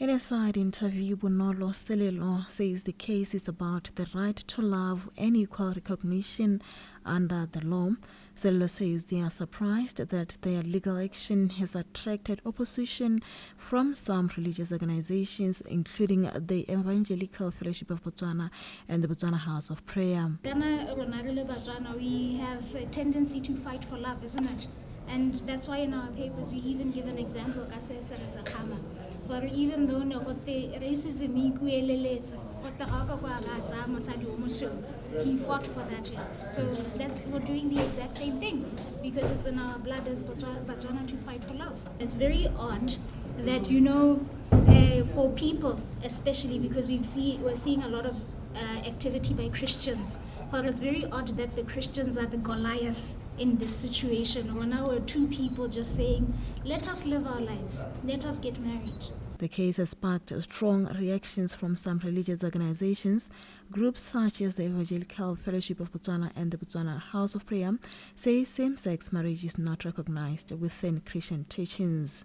In a side interview, Bonolo Selelo says the case is about the right to love and equal recognition under the law. Selelo says they are surprised that their legal action has attracted opposition from some religious organizations, including the Evangelical Fellowship of Botswana and the Botswana House of Prayer. We have a tendency to fight for love, isn't it? And that's why in our papers we even give an example, but even though racism he fought for that love. So we're doing the exact same thing because it's in our blood as Botswana to fight for love. It's very odd that, for people, especially because we're seeing a lot of activity by Christians. But it's very odd that the Christians are the Goliath in this situation. Well, now we're two people just saying, let us live our lives, let us get married. The case has sparked strong reactions from some religious organizations. Groups such as the Evangelical Fellowship of Botswana and the Botswana House of Prayer say same-sex marriage is not recognized within Christian teachings.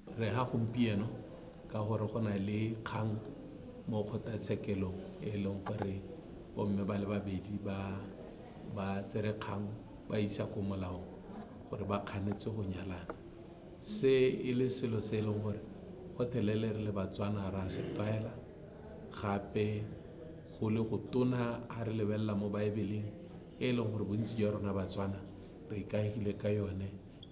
Go telele re le Batswana ra se tlwaela gape go le go tona a re lebella mo Baebeleng e leng gore bontsi jwa rona Batswana re ikaegile ka yone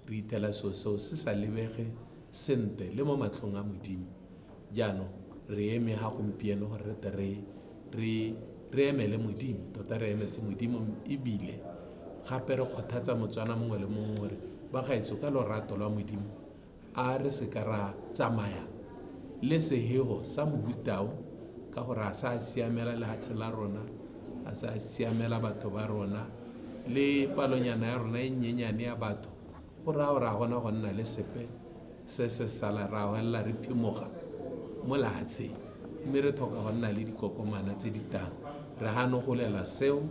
re itela seo se sa lebege sente le mo matlong a Modimo jaanong re eme ha gompieno gore re emele Modimo tota re emetse Modimo ebile gape re kgothatsa Motswana mongwe le mongwe gore ba gaetso ka lorato lwa Modimo a re se ka ra tsamaya le sehego sa mohutao ka gore a sa siamela lehatshe la rona a sa siamela batho ba rona le palonyana ya rona e nyenyane ya batho go ra gona go nna le sepe se sala ra hella re phimoga mo lehatsheng mme re thoka go nna le dikokomana tse di tang re hano go lela seo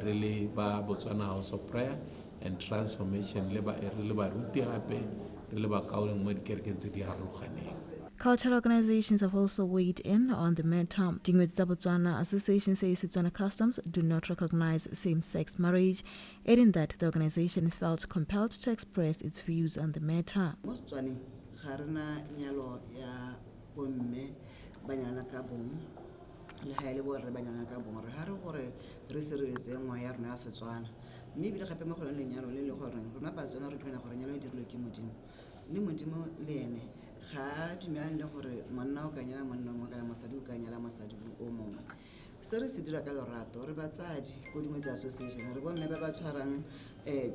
re le ba Botswana House of Prayer and Transformation le ba ruti gape re le ba kaoleng mo dikerekeng tse di harologaneng. Cultural organizations have also weighed in on the matter. 𝐁𝐄𝐘𝐎𝐍𝐃 Botswana Association says Setswana customs do not recognize same-sex marriage, adding that the organization felt compelled to express its views on the matter. ga dumela le gore monna o ka nyala monna mo kana mosadi o ka nyala mosadi o mongwe se re se dira ka lorato re batsadi go dumetse association re bomme ba ba tshwarang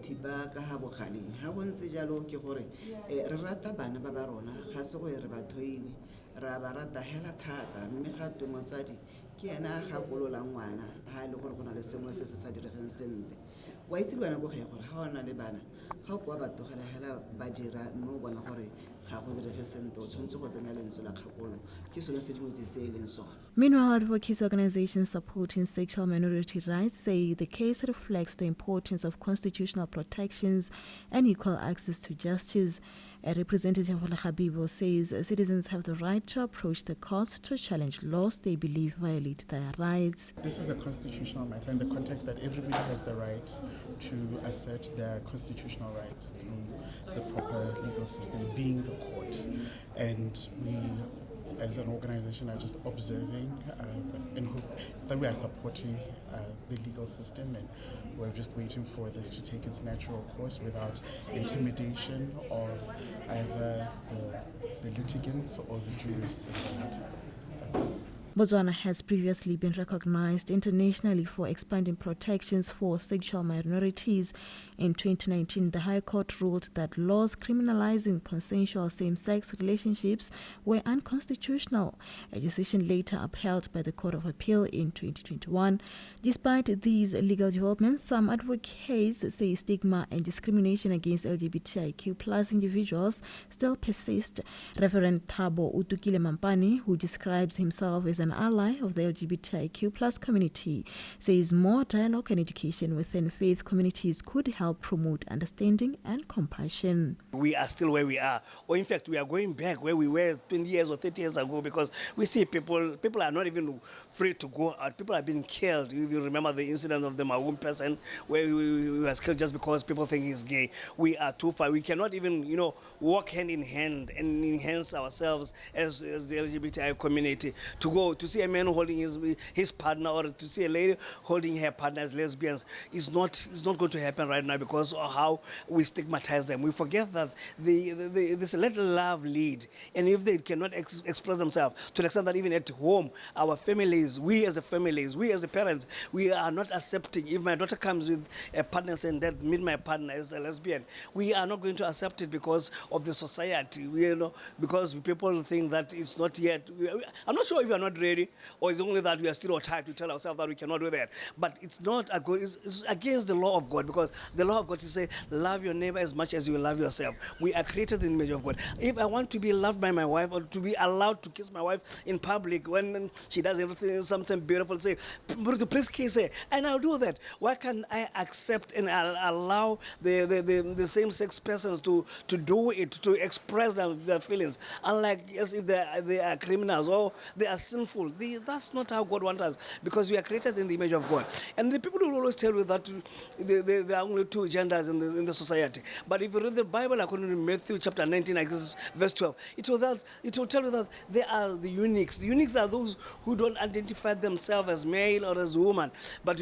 thipa ka ha bogaleng ha bontse jalo ke gore re rata bana ba ba rona ga se go re bathoine ra ba rata hela thata mme ga twe motsadi ke ena ga kolola ngwana ha ile gore gona le sengwe se se sa diregeng sente wa itse bana go ge gore ha ona le bana ga kwa ba togela hela ba dira mme o bona gore ga go direge sente o tshwantse go tsena lentswe la kgakolo ke sone se dimotse se leng sona. Meanwhile, advocacy organizations supporting sexual minority rights say the case reflects the importance of constitutional protections and equal access to justice. A representative of 𝐂𝐴𝐷𝐵 says citizens have the right to approach the courts to challenge laws they believe violate their rights. This is a constitutional matter in the context that everybody has the right to assert their constitutional rights through the proper legal system, being the court. And we, as an organization, are just observing and hope that we are supporting the legal system, and we're just waiting for this to take its natural course without intimidation of either the litigants or the jurists in the matter. That's it. Botswana has previously been recognized internationally for expanding protections for sexual minorities. In 2019, the High Court ruled that laws criminalizing consensual same-sex relationships were unconstitutional, a decision later upheld by the Court of Appeal in 2021. Despite these legal developments, some advocates say stigma and discrimination against LGBTIQ+ individuals still persist. Reverend Thabo Utukile Mampane, who describes himself as an ally of the LGBTIQ+ community, says more dialogue and education within faith communities could help promote understanding and compassion. We are still where we are, or in fact we are going back where we were 20 years or 30 years ago, because we see people are not even free to go out. People are being killed. If you remember the incident of the Maroon person where he was killed just because people think he's gay. We are too far. We cannot even, walk hand in hand and enhance ourselves as the LGBTI community. To go to see a man holding his partner, or to see a lady holding her partner as lesbians is not going to happen right now because of how we stigmatize them. We forget that there's a little love lead, and if they cannot express themselves to the extent that even at home, our families, we as the parents, we are not accepting. If my daughter comes with a partner saying that meet my partner as a lesbian, we are not going to accept it because of the society. Because people think that it's not yet. I'm not sure if we are not ready, or it's only that we are stereotyped to tell ourselves that we cannot do that. But it's not it's against the law of God, because the law of God is say love your neighbor as much as you love yourself. We are created in the image of God. If I want to be loved by my wife, or to be allowed to kiss my wife in public when she does something beautiful, say, please kiss her, and I'll do that. Why can't I accept and allow the same-sex persons to do it, to express their feelings, unlike as if they are criminals or they are sinful? That's not how God wants us, because we are created in the image of God. And the people will always tell you that there are only two genders in the society. But if you read the Bible according to Matthew chapter 19, verse 12, it will tell you that there are the eunuchs. The eunuchs are those who don't identify themselves as male or as woman. But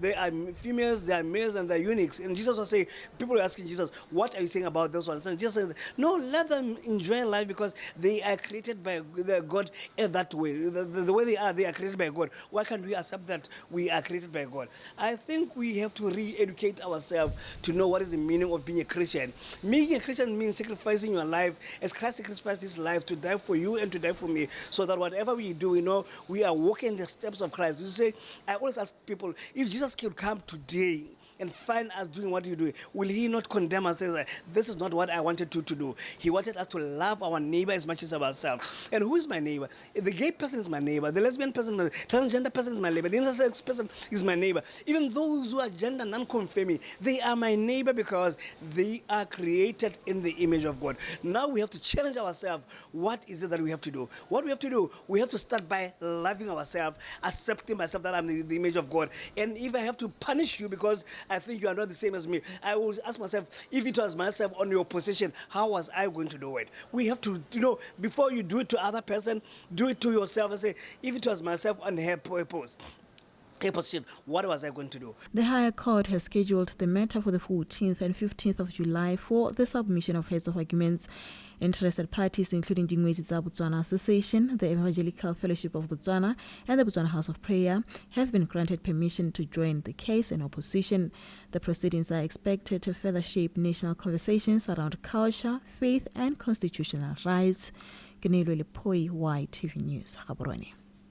there are females, there are males, and there are eunuchs. And Jesus was saying, people were asking Jesus, what are you saying about this one? And Jesus said, no, let them enjoy life, because they are created by God in that way. The way they are created by God. Why can't we accept that we are created by God? I think we have to re-educate ourselves to know what is the meaning of being a Christian. Being a Christian means sacrificing your life as Christ sacrificed his life to die for you and to die for me, so that whatever we do, we are walking the steps of Christ. You say, I always ask people, if Jesus could come today and find us doing what you do, will he not condemn us and say, this is not what I wanted to do? He wanted us to love our neighbor as much as ourselves. And who is my neighbor? The gay person is my neighbor. The lesbian person, the transgender person is my neighbor. The intersex person is my neighbor. Even those who are gender non-conforming, they are my neighbor, because they are created in the image of God. Now we have to challenge ourselves. What is it that we have to do? What we have to do, we have to start by loving ourselves, accepting myself that I'm the image of God. And if I have to punish you because I think you are not the same as me, I will ask myself, if it was myself on your position, how was I going to do it? We have to, before you do it to other person, do it to yourself and say, if it was myself on her post, what was I going to do? The High Court has scheduled the matter for the 14th and 15th of July for the submission of heads of arguments. Interested parties, including 𝐁𝐄𝐘𝐍𝐃 Botswana Association, the Evangelical Fellowship of Botswana, and the Botswana House of Prayer, have been granted permission to join the case in opposition. The proceedings are expected to further shape national conversations around culture, faith, and constitutional rights. 𝐂𝐿𝐹𝐷𝐻𝐻, 𝐻𝐈 TV News, Gaborone.